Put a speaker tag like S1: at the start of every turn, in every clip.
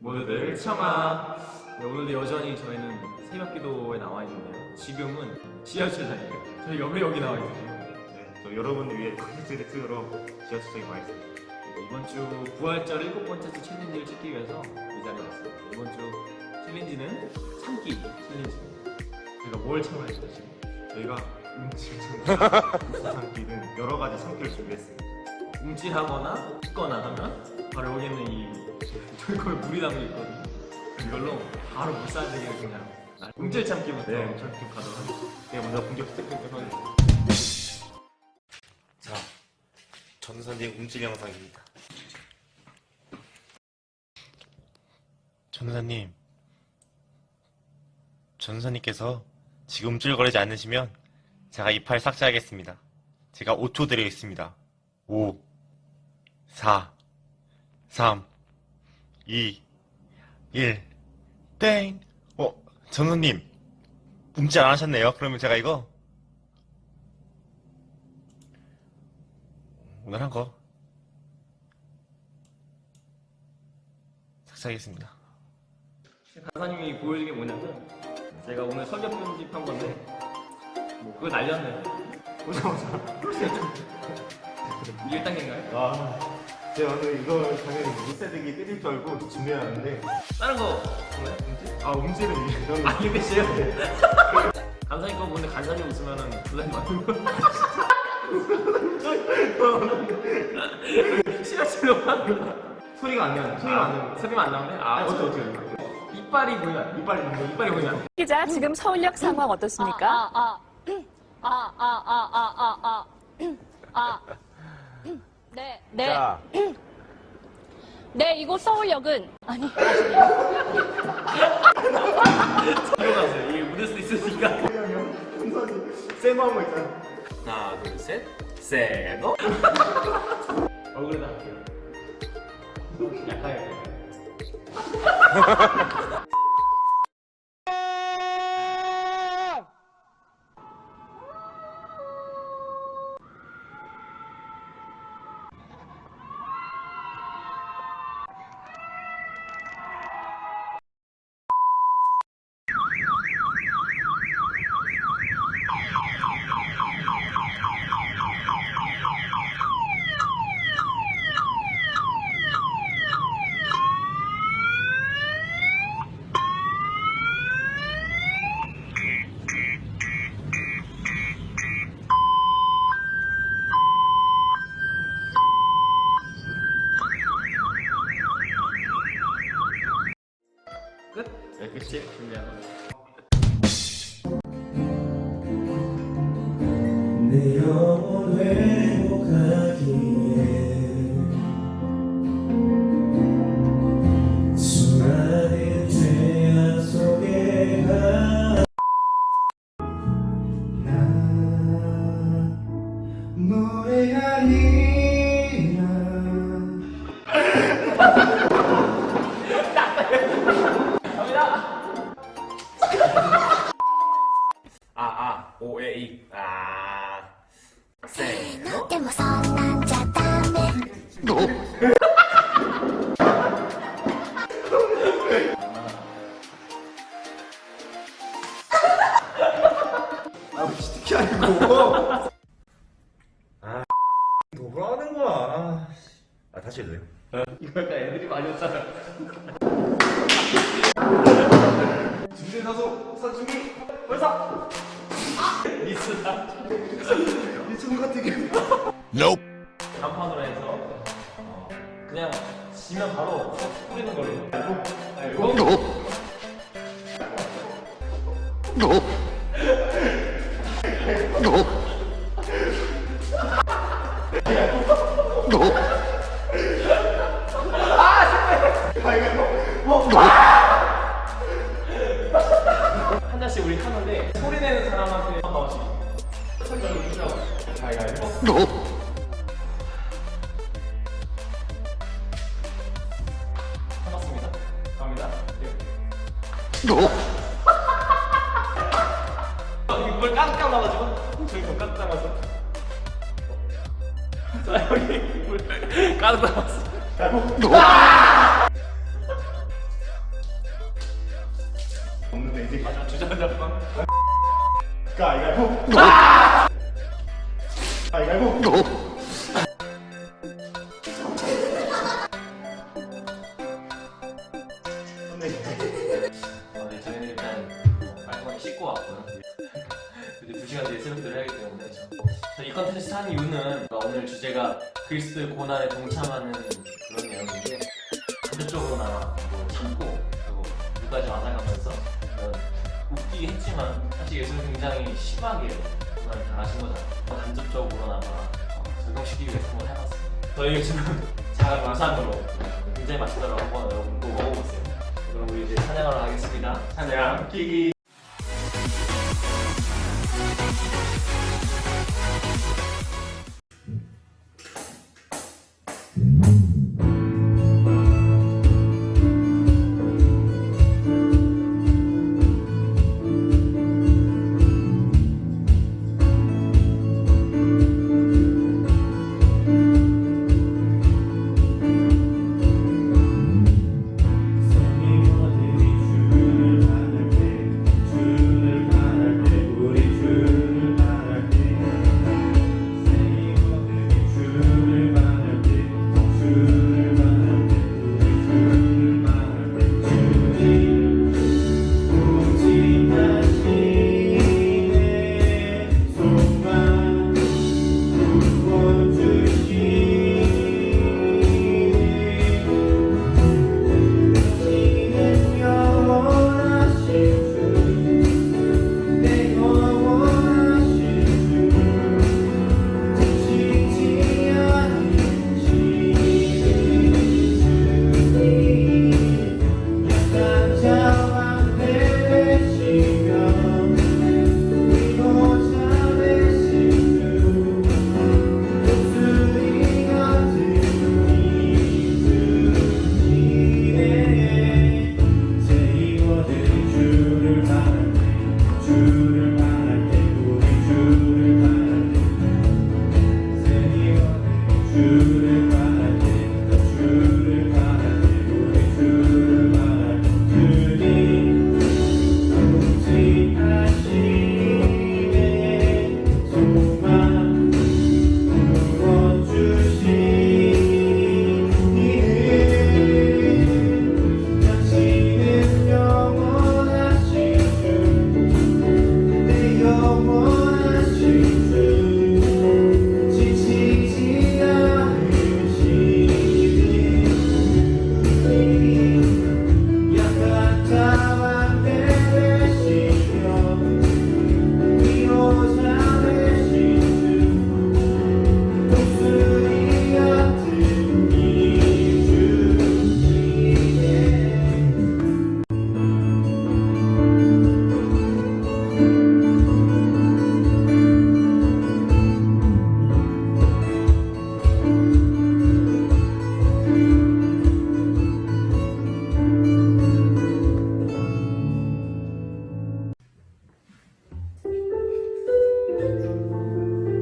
S1: 모두들 청아. 네, 오늘도 여전히 저희는 새벽기도에 나와 있는데요. 지금은 지하철장이에요. 저희 옆에 여기 나와 있어요.
S2: 네, 저 여러분을 위해 콘텐츠를 찍으러 지하철장에 와 있습니다.
S1: 이번 주 부활절 7번째 주 챌린지를 찍기 위해서 이 자리에 왔습니다. 이번 주 챌린지는 참기 챌린지입니다. 저희가 뭘 참아야 되죠 지금?
S2: 저희가 음식 참기는 여러 가지 참기를 준비했습니다.
S1: 움찔하거나 붓거나 하면 바로 여기는 이 저희 거에 물이 담겨 있거든요. 이걸로 바로 물살대기를 그냥 움찔 참기부터
S2: 네.
S1: 참기 가도록 하겠습니다.
S2: 제가 먼저 본격 시작해보도록 하겠습니다. 자, 전선의 움찔 영상입니다.
S3: 전도사님, 전도사님께서 지금 움찔거리지 않으시면 제가 이 파일 삭제하겠습니다. 제가 5초 드리겠습니다. 5, 4, 3, 2, 1, 땡! 전도사님, 움찔 안 하셨네요. 그러면 제가 이거 오늘 한 거 삭제하겠습니다.
S1: 간사님이 보여준 게 뭐냐면 제가 오늘 설계 편집한 건데 뭐 그거 날렸네요.
S2: 보자마자.
S1: 이게 1단계인가요?
S2: 아, 제가 오늘 이걸 당연히 물살대기 때릴 줄 알고 준비해놨는데,
S1: 다른 거 없나요? 움찔?
S2: 아, 움찔은 이런.
S1: 아 이게 끝이에요? 간사님 거 보는데 간사님 웃으면은 부산이 맞는 거 시라치로
S2: 소리가 안 나요. 소리가 안 나요.
S1: 소리만 안 나오네? 아 어떻게 이빨이 보이나?
S2: 이빨이 있는 거.
S1: 이빨이 보이나?
S4: 기자, 지금 서울역 상황 어떻습니까?
S5: 네, 네.
S3: 자,
S5: 네, 이곳 서울역은 아니,
S1: 들어가세요. 이게 묻을 수 있으니까.
S2: 쌤 한거 있잖아.
S1: 하나, 둘, 셋. 셋. 얼굴에다 할게요. 약하게 할게요. 끝? 네, 끝이 준비하고.
S6: 내 영혼 회복하기에 수많은 죄악 속에 나 노래하리라.
S1: 오에이. 세.
S7: でもそんなんじゃダメ
S2: 아, 특히 아니고. 아, 뭐 하는 거야. 아, 다시 해도 돼요?
S1: 이거 약간 애들이 많이 왔잖아.
S2: 준비 사소, 사준비.
S1: 벌써! 미스다.
S2: 미친 것 같은 게.
S1: 간판으로 해서 그냥 지면 바로 뿌리는 걸로. 알고? 한 잔씩 우리 하는데 소리 내는 사람한테 한 번씩 소리가 좀 주라고. 가위가위보. 해봤습니다. 갑니다. 여기 물 깜깜 나가지고 저기 더 깜깜 나서. 자 여기 물 입을 까다봤어.
S2: 없는데 이제
S1: 맞아, 주전자빵.
S2: 가위바위보. 가위바위보.
S1: 네, 저희는 일단 깔끔하게 씻고 왔고요. 이제 2시간 뒤에 새벽들을 해야기 때문에 이 컨텐츠 한 이유는 오늘 주제가 그리스 고난에 동참하는 그런 내용인데 간접적으로나마 뭐 참고 또 누가지 맞아가면서 웃기게 했지만 사실 예수는 굉장히 심하게 고난을 당하신 거잖아요. 간접적으로나마 적용시키기 위해서 한번 해봤습니다. 저희 지금 작은 영상으로 굉장히 맛있더라고 한번 여러분도 먹어보세요. 그럼 우리 이제 찬양하러 가겠습니다. 찬양 키기.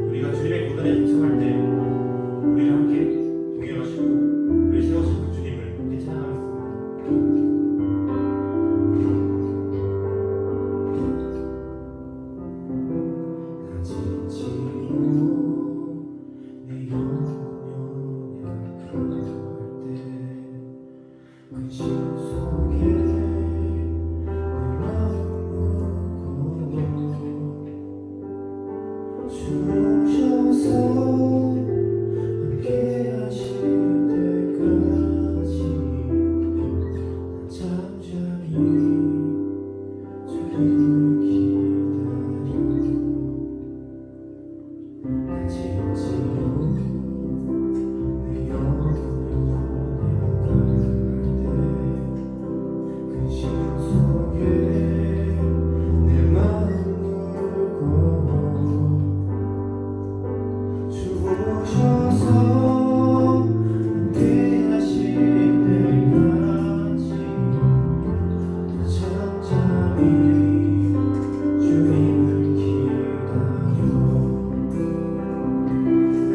S2: 우리가 주님의 고난에 동참할 때 우리를 함께 동행하시고 우리 세우신 그 주님을 함께 찬양하겠습니다. 내 영혼이 약할 때그 속에 내 마음을 주셔서 함께 하실 때까지 난 잠잠히 주님을 기다려 나 지치고 내 영혼이 약할 때그 속에 내 마음을 주셔서 함께 하실 때까지 더 잠잠히 주님을 기다려 내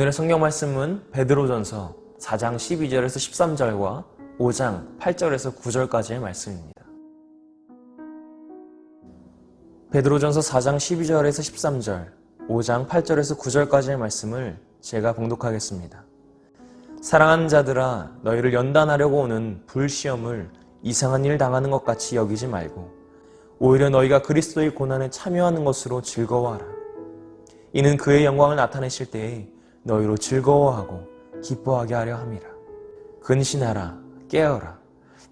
S8: 오늘의 성경 말씀은 베드로전서 4장 12절에서 13절과 5장 8절에서 9절까지의 말씀입니다. 베드로전서 4장 12절에서 13절, 5장 8절에서 9절까지의 말씀을 제가 봉독하겠습니다. 사랑하는 자들아, 너희를 연단하려고 오는 불시험을 이상한 일 당하는 것 같이 여기지 말고 오히려 너희가 그리스도의 고난에 참여하는 것으로 즐거워하라. 이는 그의 영광을 나타내실 때에 너희로 즐거워하고 기뻐하게 하려 함이라. 근신하라, 깨어라.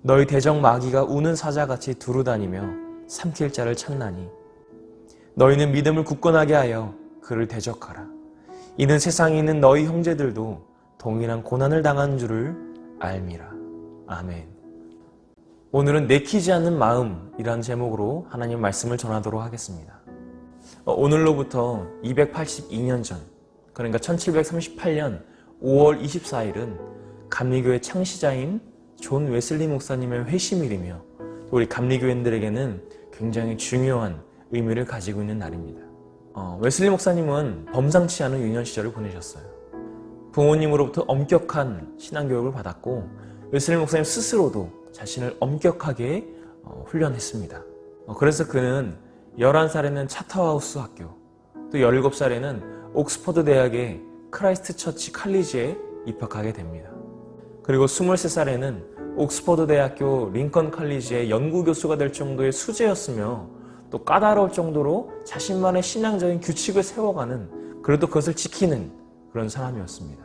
S8: 너희 대적 마귀가 우는 사자같이 두루다니며 삼킬 자를 찾나니 너희는 믿음을 굳건하게 하여 그를 대적하라. 이는 세상에 있는 너희 형제들도 동일한 고난을 당하는 줄을 알미라. 아멘. 오늘은 내키지 않는 마음이라는 제목으로 하나님 말씀을 전하도록 하겠습니다. 오늘로부터 282년 전, 그러니까 1738년 5월 24일은 감리교의 창시자인 존 웨슬리 목사님의 회심일이며 우리 감리교인들에게는 굉장히 중요한 의미를 가지고 있는 날입니다. 웨슬리 목사님은 범상치 않은 유년 시절을 보내셨어요. 부모님으로부터 엄격한 신앙교육을 받았고 웨슬리 목사님 스스로도 자신을 엄격하게 훈련했습니다. 그래서 그는 11살에는 차터하우스 학교, 또 17살에는 옥스퍼드 대학의 크라이스트 처치 칼리지에 입학하게 됩니다. 그리고 23살에는 옥스퍼드 대학교 링컨 칼리지의 연구교수가 될 정도의 수재였으며 또 까다로울 정도로 자신만의 신앙적인 규칙을 세워가는, 그래도 그것을 지키는 그런 사람이었습니다.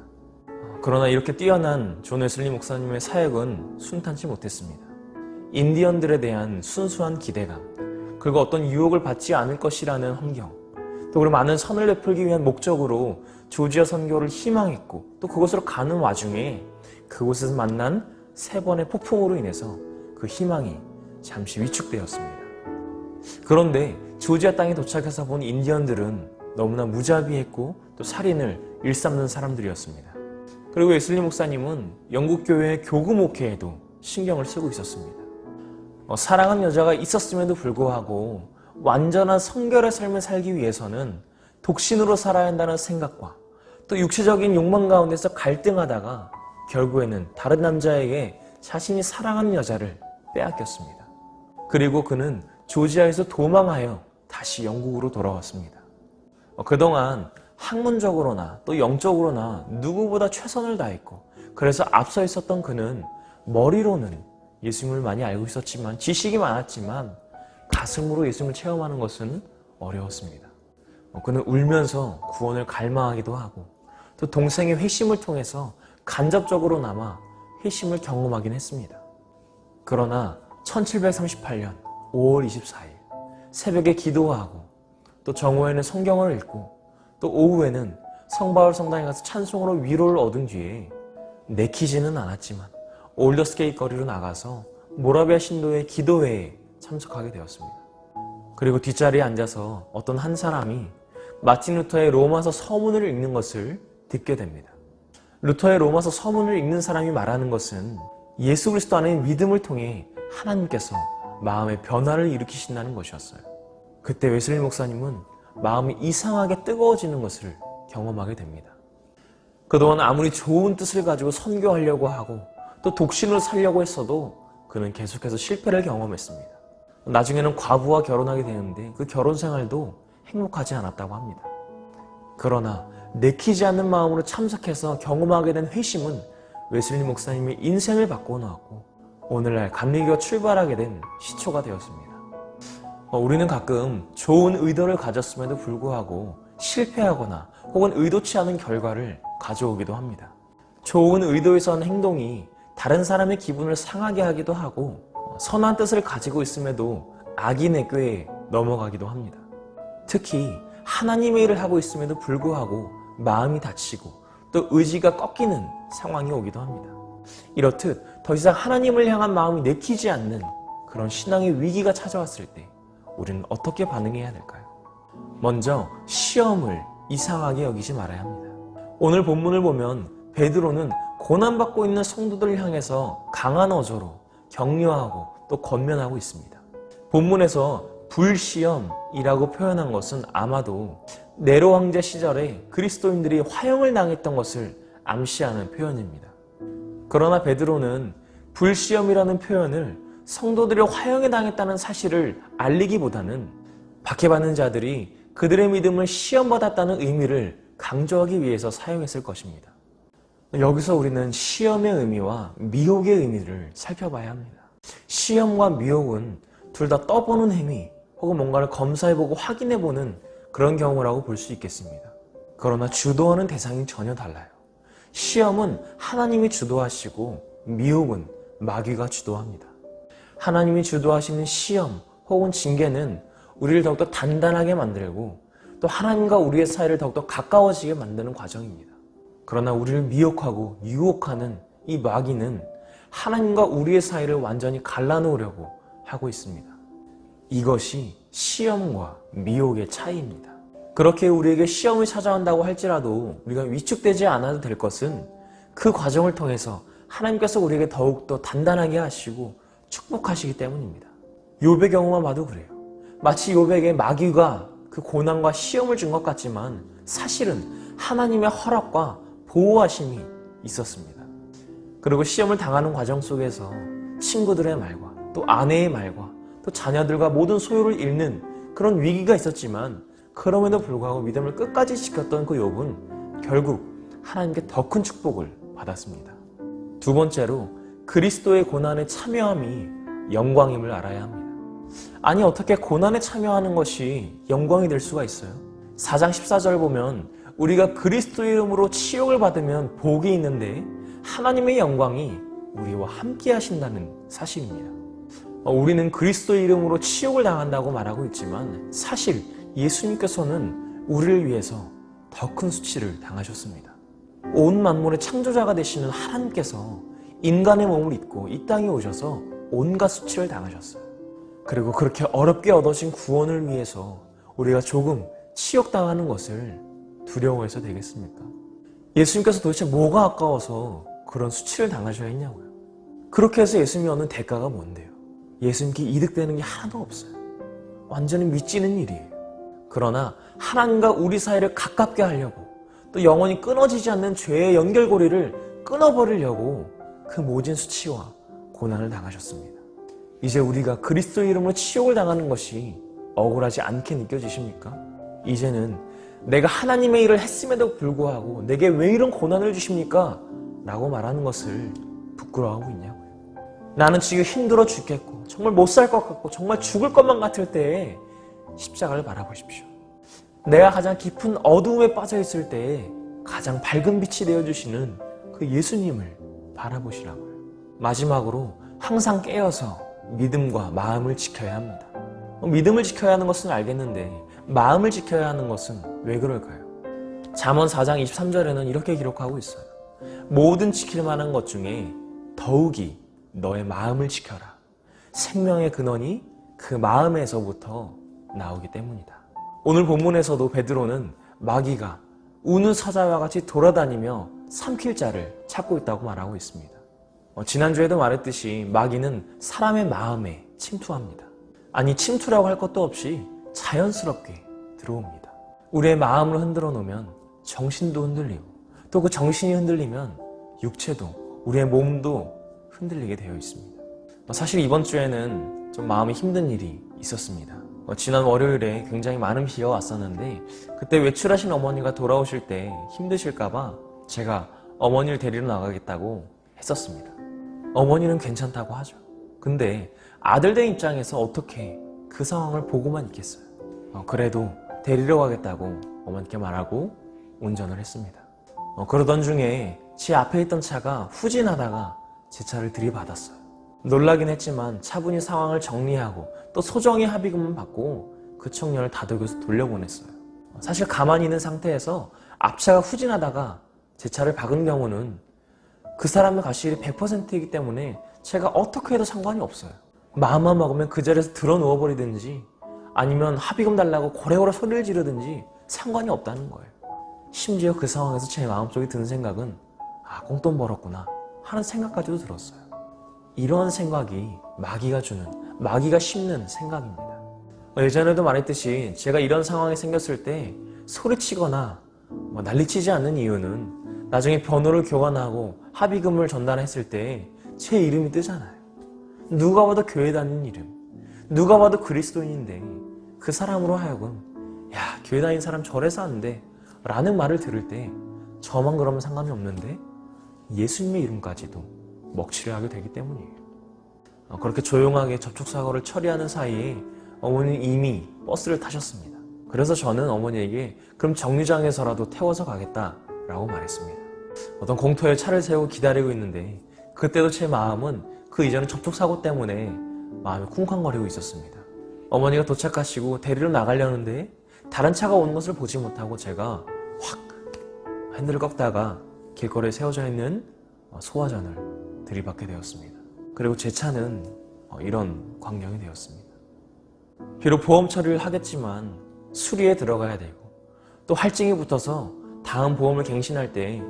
S8: 그러나 이렇게 뛰어난 존 웨슬리 목사님의 사역은 순탄치 못했습니다. 인디언들에 대한 순수한 기대감, 그리고 어떤 유혹을 받지 않을 것이라는 환경, 또 그리고 많은 선을 베풀기 위한 목적으로 조지아 선교를 희망했고 또 그곳으로 가는 와중에 그곳에서 만난 3번의 폭풍으로 인해서 그 희망이 잠시 위축되었습니다. 그런데 조지아 땅에 도착해서 본 인디언들은 너무나 무자비했고 또 살인을 일삼는 사람들이었습니다. 그리고 웨슬리 목사님은 영국 교회의 교구 목회에도 신경을 쓰고 있었습니다. 사랑하는 여자가 있었음에도 불구하고 완전한 성결의 삶을 살기 위해서는 독신으로 살아야 한다는 생각과 또 육체적인 욕망 가운데서 갈등하다가 결국에는 다른 남자에게 자신이 사랑하는 여자를 빼앗겼습니다. 그리고 그는 조지아에서 도망하여 다시 영국으로 돌아왔습니다. 그동안 학문적으로나 또 영적으로나 누구보다 최선을 다했고 그래서 앞서 있었던 그는 머리로는 예수님을 많이 알고 있었지만 지식이 많았지만 가슴으로 예수님을 체험하는 것은 어려웠습니다. 그는 울면서 구원을 갈망하기도 하고 또 동생의 회심을 통해서 간접적으로나마 회심을 경험하긴 했습니다. 그러나 1738년 5월 24일 새벽에 기도하고 또 정오에는 성경을 읽고 또 오후에는 성바울 성당에 가서 찬송으로 위로를 얻은 뒤에 내키지는 않았지만 올더스게이트 거리로 나가서 모라비아 신도의 기도회에 참석하게 되었습니다. 그리고 뒷자리에 앉아서 어떤 한 사람이 마틴 루터의 로마서 서문을 읽는 것을 듣게 됩니다. 루터의 로마서 서문을 읽는 사람이 말하는 것은 예수 그리스도 안에 믿음을 통해 하나님께서 마음의 변화를 일으키신다는 것이었어요. 그때 웨슬리 목사님은 마음이 이상하게 뜨거워지는 것을 경험하게 됩니다. 그동안 아무리 좋은 뜻을 가지고 선교하려고 하고 또 독신으로 살려고 했어도 그는 계속해서 실패를 경험했습니다. 나중에는 과부와 결혼하게 되는데 그 결혼 생활도 행복하지 않았다고 합니다. 그러나 내키지 않는 마음으로 참석해서 경험하게 된 회심은 웨슬리 목사님의 인생을 바꿔놓았고 오늘날 감리교가 출발하게 된 시초가 되었습니다. 우리는 가끔 좋은 의도를 가졌음에도 불구하고 실패하거나 혹은 의도치 않은 결과를 가져오기도 합니다. 좋은 의도에서 한 행동이 다른 사람의 기분을 상하게 하기도 하고 선한 뜻을 가지고 있음에도 악인의 꾀에 넘어가기도 합니다. 특히 하나님의 일을 하고 있음에도 불구하고 마음이 다치고 또 의지가 꺾이는 상황이 오기도 합니다. 이렇듯 더 이상 하나님을 향한 마음이 내키지 않는 그런 신앙의 위기가 찾아왔을 때 우리는 어떻게 반응해야 될까요? 먼저 시험을 이상하게 여기지 말아야 합니다. 오늘 본문을 보면 베드로는 고난받고 있는 성도들을 향해서 강한 어조로 격려하고 또 권면하고 있습니다. 본문에서 불시험이라고 표현한 것은 아마도 네로 황제 시절에 그리스도인들이 화형을 당했던 것을 암시하는 표현입니다. 그러나 베드로는 불시험이라는 표현을 성도들이 화형에 당했다는 사실을 알리기보다는 박해받는 자들이 그들의 믿음을 시험받았다는 의미를 강조하기 위해서 사용했을 것입니다. 여기서 우리는 시험의 의미와 미혹의 의미를 살펴봐야 합니다. 시험과 미혹은 둘 다 떠보는 행위 혹은 뭔가를 검사해보고 확인해보는 그런 경우라고 볼 수 있겠습니다. 그러나 주도하는 대상이 전혀 달라요. 시험은 하나님이 주도하시고 미혹은 마귀가 주도합니다. 하나님이 주도하시는 시험 혹은 징계는 우리를 더욱더 단단하게 만들고 또 하나님과 우리의 사이를 더욱더 가까워지게 만드는 과정입니다. 그러나 우리를 미혹하고 유혹하는 이 마귀는 하나님과 우리의 사이를 완전히 갈라놓으려고 하고 있습니다. 이것이 시험과 미혹의 차이입니다. 그렇게 우리에게 시험을 찾아온다고 할지라도 우리가 위축되지 않아도 될 것은 그 과정을 통해서 하나님께서 우리에게 더욱더 단단하게 하시고 축복하시기 때문입니다. 욥의 경우만 봐도 그래요. 마치 욥에게 마귀가 그 고난과 시험을 준 것 같지만 사실은 하나님의 허락과 보호하심이 있었습니다. 그리고 시험을 당하는 과정 속에서 친구들의 말과 또 아내의 말과 또 자녀들과 모든 소유를 잃는 그런 위기가 있었지만 그럼에도 불구하고 믿음을 끝까지 지켰던 그 욥은 결국 하나님께 더 큰 축복을 받았습니다. 두 번째로 그리스도의 고난에 참여함이 영광임을 알아야 합니다. 아니 어떻게 고난에 참여하는 것이 영광이 될 수가 있어요? 4장 14절 보면 우리가 그리스도의 이름으로 치욕을 받으면 복이 있는데 하나님의 영광이 우리와 함께 하신다는 사실입니다. 우리는 그리스도의 이름으로 치욕을 당한다고 말하고 있지만 사실 예수님께서는 우리를 위해서 더 큰 수치를 당하셨습니다. 온 만물의 창조자가 되시는 하나님께서 인간의 몸을 입고 이 땅에 오셔서 온갖 수치를 당하셨어요. 그리고 그렇게 어렵게 얻어진 구원을 위해서 우리가 조금 치욕당하는 것을 두려워해서 되겠습니까? 예수님께서 도대체 뭐가 아까워서 그런 수치를 당하셔야 했냐고요. 그렇게 해서 예수님이 얻는 대가가 뭔데요? 예수님께 이득되는 게 하나도 없어요. 완전히 미치는 일이에요. 그러나 하나님과 우리 사이를 가깝게 하려고 또 영원히 끊어지지 않는 죄의 연결고리를 끊어버리려고 그 모진 수치와 고난을 당하셨습니다. 이제 우리가 그리스도의 이름으로 치욕을 당하는 것이 억울하지 않게 느껴지십니까? 이제는 내가 하나님의 일을 했음에도 불구하고 내게 왜 이런 고난을 주십니까? 라고 말하는 것을 부끄러워하고 있냐고요. 나는 지금 힘들어 죽겠고 정말 못 살 것 같고 정말 죽을 것만 같을 때에 십자가를 바라보십시오. 내가 가장 깊은 어두움에 빠져 있을 때에 가장 밝은 빛이 되어주시는 그 예수님을 바라보시라고요. 마지막으로 항상 깨어서 믿음과 마음을 지켜야 합니다. 믿음을 지켜야 하는 것은 알겠는데 마음을 지켜야 하는 것은 왜 그럴까요? 잠언 4장 23절에는 이렇게 기록하고 있어요. 모든 지킬 만한 것 중에 더욱이 너의 마음을 지켜라. 생명의 근원이 그 마음에서부터 나오기 때문이다. 오늘 본문에서도 베드로는 마귀가 우는 사자와 같이 돌아다니며 삼킬 자를 찾고 있다고 말하고 있습니다. 지난주에도 말했듯이 마귀는 사람의 마음에 침투합니다. 아니 침투라고 할 것도 없이 자연스럽게 들어옵니다. 우리의 마음을 흔들어 놓으면 정신도 흔들리고 또 그 정신이 흔들리면 육체도 우리의 몸도 흔들리게 되어 있습니다. 사실 이번 주에는 좀 마음이 힘든 일이 있었습니다. 지난 월요일에 굉장히 많은 비가 왔었는데 그때 외출하신 어머니가 돌아오실 때 힘드실까봐 제가 어머니를 데리러 나가겠다고 했었습니다. 어머니는 괜찮다고 하죠. 근데 아들된 입장에서 어떻게 그 상황을 보고만 있겠어요. 그래도 데리러 가겠다고 어머니께 말하고 운전을 했습니다. 그러던 중에 제 앞에 있던 차가 후진하다가 제 차를 들이받았어요. 놀라긴 했지만 차분히 상황을 정리하고 또 소정의 합의금만 받고 그 청년을 다독여서 돌려보냈어요. 사실 가만히 있는 상태에서 앞차가 후진하다가 제 차를 박은 경우는 그 사람의 과실이 100%이기 때문에 제가 어떻게 해도 상관이 없어요. 마음만 먹으면 그 자리에서 들어 누워버리든지 아니면 합의금 달라고 고래고래 소리를 지르든지 상관이 없다는 거예요. 심지어 그 상황에서 제 마음속에 드는 생각은 꽁돈 벌었구나 하는 생각까지도 들었어요. 이러한 생각이 마귀가 심는 생각입니다. 예전에도 말했듯이 제가 이런 상황이 생겼을 때 소리치거나 난리치지 않는 이유는 나중에 번호를 교환하고 합의금을 전달했을 때 제 이름이 뜨잖아요. 누가 봐도 교회 다니는 이름, 누가 봐도 그리스도인인데 그 사람으로 하여금 야, 교회 다니는 사람 저래서 안 돼 라는 말을 들을 때 저만 그러면 상관이 없는데 예수님의 이름까지도 먹칠을 하게 되기 때문이에요. 그렇게 조용하게 접촉사고를 처리하는 사이에 어머니는 이미 버스를 타셨습니다. 그래서 저는 어머니에게 그럼 정류장에서라도 태워서 가겠다라고 말했습니다. 어떤 공터에 차를 세우고 기다리고 있는데 그때도 제 마음은 그 이전에 접촉사고 때문에 마음이 쿵쾅거리고 있었습니다. 어머니가 도착하시고 데리러 나가려는데 다른 차가 오는 것을 보지 못하고 제가 확 핸들을 꺾다가 길거리에 세워져 있는 소화전을 들이받게 되었습니다. 그리고 제 차는 이런 광경이 되었습니다. 비록 보험 처리를 하겠지만 수리에 들어가야 되고 또 할증이 붙어서 다음 보험을 갱신할 때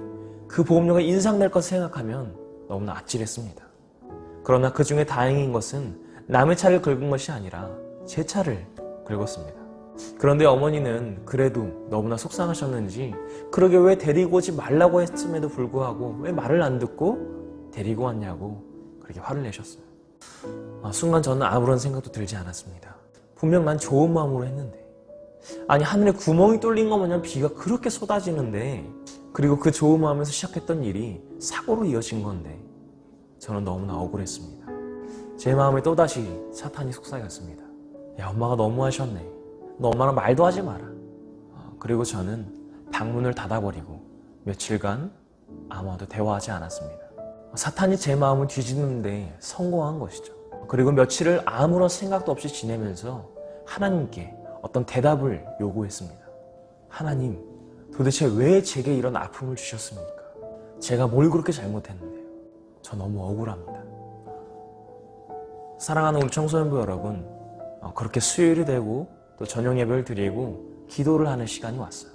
S8: 그 보험료가 인상될 것을 생각하면 너무나 아찔했습니다. 그러나 그 중에 다행인 것은 남의 차를 긁은 것이 아니라 제 차를 긁었습니다. 그런데 어머니는 그래도 너무나 속상하셨는지 그러게 왜 데리고 오지 말라고 했음에도 불구하고 왜 말을 안 듣고 데리고 왔냐고 그렇게 화를 내셨어요. 순간 저는 아무런 생각도 들지 않았습니다. 분명 난 좋은 마음으로 했는데 아니 하늘에 구멍이 뚫린 것 마냥 비가 그렇게 쏟아지는데 그리고 그 좋은 마음에서 시작했던 일이 사고로 이어진 건데 저는 너무나 억울했습니다. 제 마음에 또다시 사탄이 속삭였습니다. 야, 엄마가 너무하셨네. 너 엄마랑 말도 하지 마라. 그리고 저는 방문을 닫아버리고 며칠간 아무와도 대화하지 않았습니다. 사탄이 제 마음을 뒤집는데 성공한 것이죠. 그리고 며칠을 아무런 생각도 없이 지내면서 하나님께 어떤 대답을 요구했습니다. 하나님, 도대체 왜 제게 이런 아픔을 주셨습니까? 제가 뭘 그렇게 잘못했는데요? 저 너무 억울합니다. 사랑하는 우리 청소년부 여러분, 그렇게 수요일이 되고 또 저녁 예배를 드리고 기도를 하는 시간이 왔어요.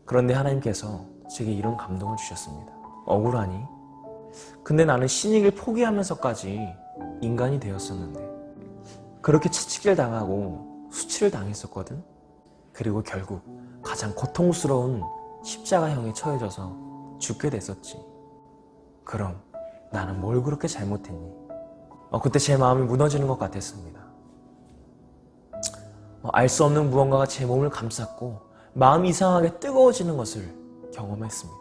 S8: 그런데 하나님께서 제게 이런 감동을 주셨습니다. 억울하니? 근데 나는 신익을 포기하면서까지 인간이 되었었는데 그렇게 채찍질 당하고 수치를 당했었거든? 그리고 결국 가장 고통스러운 십자가형에 처해져서 죽게 됐었지. 그럼 나는 뭘 그렇게 잘못했니? 그때 제 마음이 무너지는 것 같았습니다. 알 수 없는 무언가가 제 몸을 감쌌고 마음이 이상하게 뜨거워지는 것을 경험했습니다.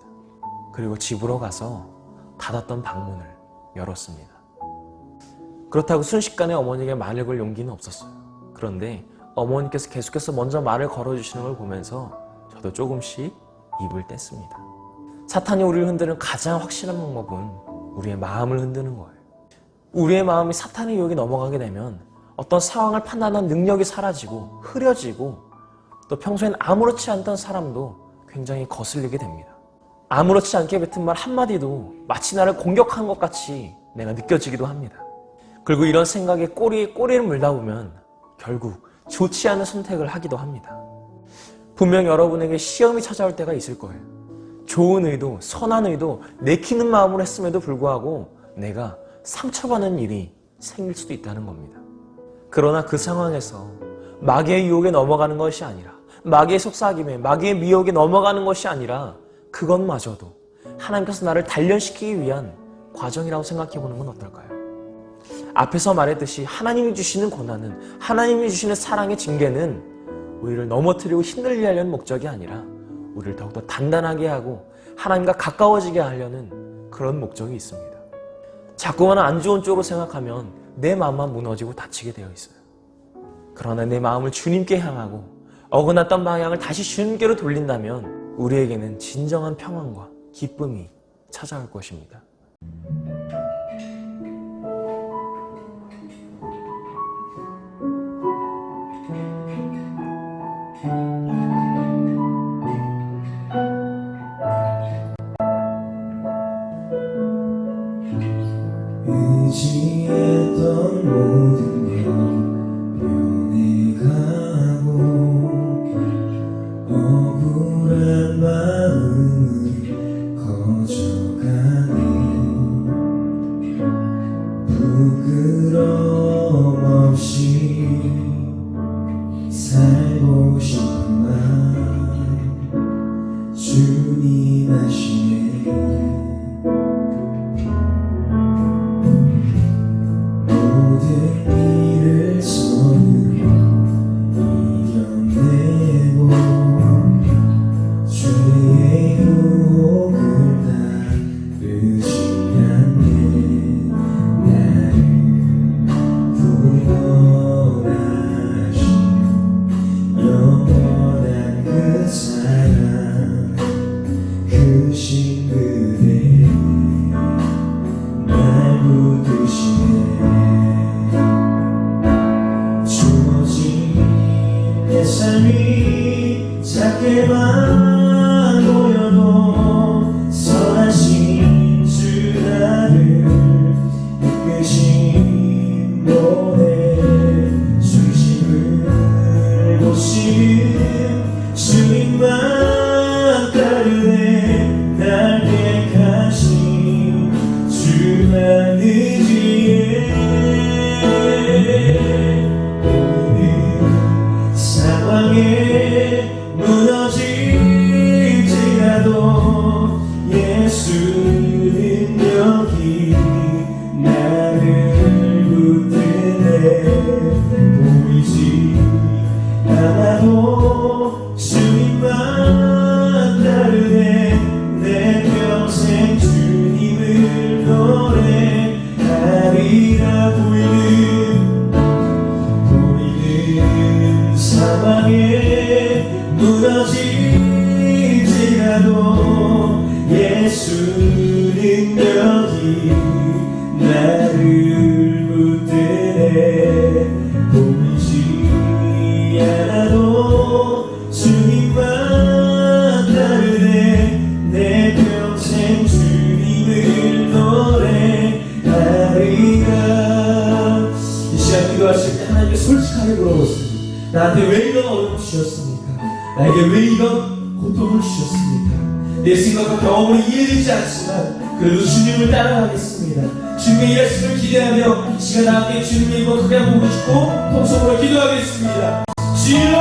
S8: 그리고 집으로 가서 닫았던 방문을 열었습니다. 그렇다고 순식간에 어머니에게 말을 걸 용기는 없었어요. 그런데 어머니께서 계속해서 먼저 말을 걸어주시는 걸 보면서 저도 조금씩 입을 뗐습니다. 사탄이 우리를 흔드는 가장 확실한 방법은 우리의 마음을 흔드는 거예요. 우리의 마음이 사탄의 유혹에 넘어가게 되면 어떤 상황을 판단하는 능력이 사라지고 흐려지고 또 평소엔 아무렇지 않던 사람도 굉장히 거슬리게 됩니다. 아무렇지 않게 뱉은 말 한마디도 마치 나를 공격한 것 같이 내가 느껴지기도 합니다. 그리고 이런 생각에 꼬리에 꼬리를 물다 보면 결국 좋지 않은 선택을 하기도 합니다. 분명 여러분에게 시험이 찾아올 때가 있을 거예요. 좋은 의도, 선한 의도, 내키는 마음으로 했음에도 불구하고 내가 상처받는 일이 생길 수도 있다는 겁니다. 그러나 그 상황에서 마귀의 유혹에 넘어가는 것이 아니라 마귀의 속삭임에 마귀의 미혹에 넘어가는 것이 아니라 그것마저도 하나님께서 나를 단련시키기 위한 과정이라고 생각해보는 건 어떨까요? 앞에서 말했듯이 하나님이 주시는 고난은 하나님이 주시는 사랑의 징계는 우리를 넘어뜨리고 힘들게 하려는 목적이 아니라 우리를 더욱더 단단하게 하고 하나님과 가까워지게 하려는 그런 목적이 있습니다. 자꾸만 안 좋은 쪽으로 생각하면 내 마음만 무너지고 다치게 되어 있어요. 그러나 내 마음을 주님께 향하고 어긋났던 방향을 다시 주님께로 돌린다면 우리에게는 진정한 평안과 기쁨이 찾아올 것입니다.
S6: 의지했던 모든 건 변해가고 억울한 마음은 커져가네. 부끄럼 없이 아니라 보이는 상황에 무너질지라도 예수는 여기 나를 붙드네. 보이지 않아도 주님만 따르네. 내 평생 주님을 노래하리라. 이 시간 기도하실 때 하나님께 솔직하게 물어보세요. 나한테 왜 이런 어려움을 주셨습니까? 나에게 왜 이런 고통을 주셨습니까? 내 생각과 경험으로 이해되지 않지만 그래도 주님을 따라가겠습니다. 주님의 예수를 기대하며 이 시간 함께 주님의 이름으로 크게 한번 부르시고 통성으로 기도하겠습니다. 주여!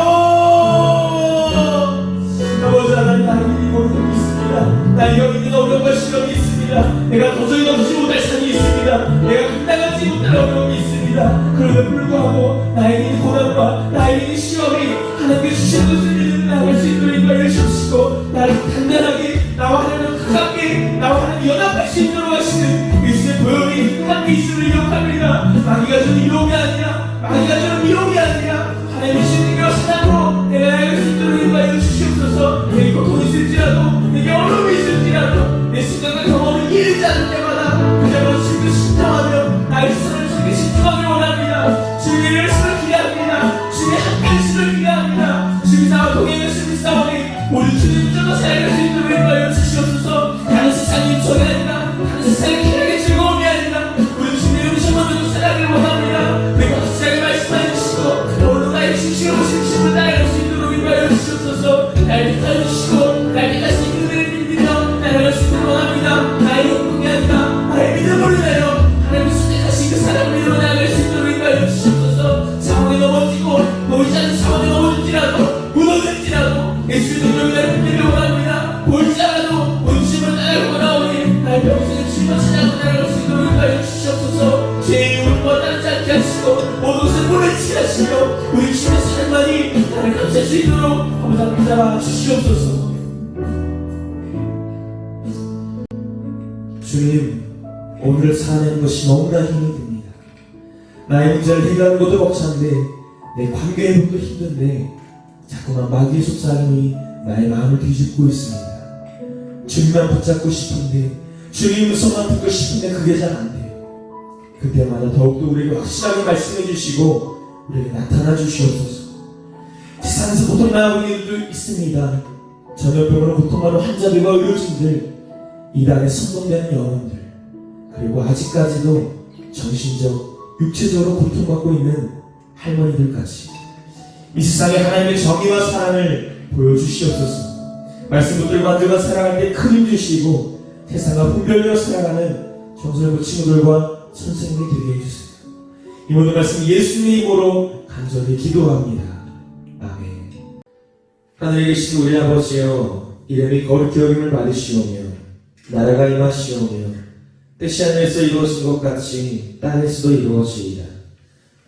S6: 아버지 하나님, 나에게 이 모든 있습니다. 나에게 있는 어려움과 시련이 있습니다. 내가 도저히 넘지 못할 산이 있습니다. 내가 감당하지 못할 어려움이 있습니다. 그럼에도 불구하고 나에게 있는 고난과 나에게 있는 시험이 하나님께 주신 것을 믿는 나갈 수 있도록 인도해 주시고 나를 단단하게 나와 하나님 가깝게 나와 하나님 연합할 수 있도록 하시는 예수의 보혈이 함께 있음을 기억합니다. 마귀가 저는 유혹이 아니라 마귀가 저는 미혹이 아니라 하나님의 신님과 사랑으로 내가 나갈 수 있도록 인도해 주시옵소서. 내게 고통이 있을지라도 내게 어려움이 있을지라도 내 생각과 경험을 이해하지 않을 때마다 그자로 주님을 신청하며 나의 시선을 주님께 신청하기 원합니다. 주님의 열심을 기대합니다. 주님의 함께 하심을 기대합니다. 주님 나와 동행하는 주님 싸움에 모든 주님 붙잡아 살아갈 수 있도록 인도하여 주시옵소서. 다른 세상이 저게 아니라 다른 세상의 기락의 즐거움이 아니라 우리 주님의 음성만 듣고 살아가길 원합니다. 내가 확실하게 말씀해 주시고 오늘 나의 진실로 진실을 따라갈 수 있도록 인도하여 주시옵소서. 날 빛하여 주시고 날 빛하신 그들을 믿으며 날아갈 수 있도록 원합니다. 나의 행복이 아니라 나의 믿음으로 인하여 하나님의 선택하신 그 사랑을 이루어 나갈 수 있도록 인도하여 주시옵소서. 상황에 넘어지고 보이지 않는 상황에 넘어질지라도 무너질지라도 예수의 능력이 나를 붙들려 원합니다. 보이지 않아도 본심을 따라가고 나오니 나의 평생을 주님만 찾아가고 나갈 수 있도록 인도하여 주시옵소서. 죄의 이름을 떠나지 않게 하시고 모든 것을 물리치게 하시며 우리 주님의 사랑만이 나를 감쌀 수 있도록 아버지 붙잡아 주시옵소서. 주님, 오늘을 살아내는 것이 너무나 힘이 듭니다. 나의 문제를 해결하는 것도 벅찬데 내 관계 회복도 힘든데 자꾸만 마귀의 속삭임이 나의 마음을 뒤집고 있습니다. 주님만 붙잡고 싶은데 주님 음성만 듣고 싶은데 그게 잘 안 돼요. 그때마다 더욱더 우리에게 확실하게 말씀해 주시고 우리에게 나타나 주시옵소서. 세상에서 고통당하고 있는 이들도 있습니다. 전염병으로 고통하는 환자들과 의료진들, 이단에 선동되는 영혼들, 그리고 아직까지도 정신적, 육체적으로 고통받고 있는 할머니들까지 이 세상에 하나님의 정의와 사랑을 보여주시옵소서. 말씀 붙들고 만들고 살아갈 때 큰 힘 주시고 세상과 분별되어 살아가는 청소년부 친구들과 선생님이 되게 해주세요. 이 모든 말씀 예수님의 이름으로 간절히 기도합니다. 아멘. 하늘에 계신 우리 아버지여, 이름이 거룩히 여김을 받으시오며 나라가 임하시오며 뜻이 하늘에서 이루어진 것 같이 땅에서도 이루어지이다.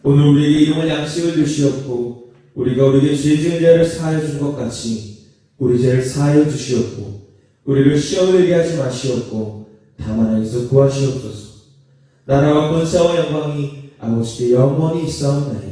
S6: 오늘 우리에게 일용할 양식을 주시옵고 우리가 우리에게 죄 지은 자를 사하여 준 것 같이 우리 죄를 사하여 주시옵고 우리를 시험에 들게 하지 마시옵고 다만 하나님께서 구하시옵소서. 나라와 권세와 영광이 아버지께 영원히 있사옵나이다.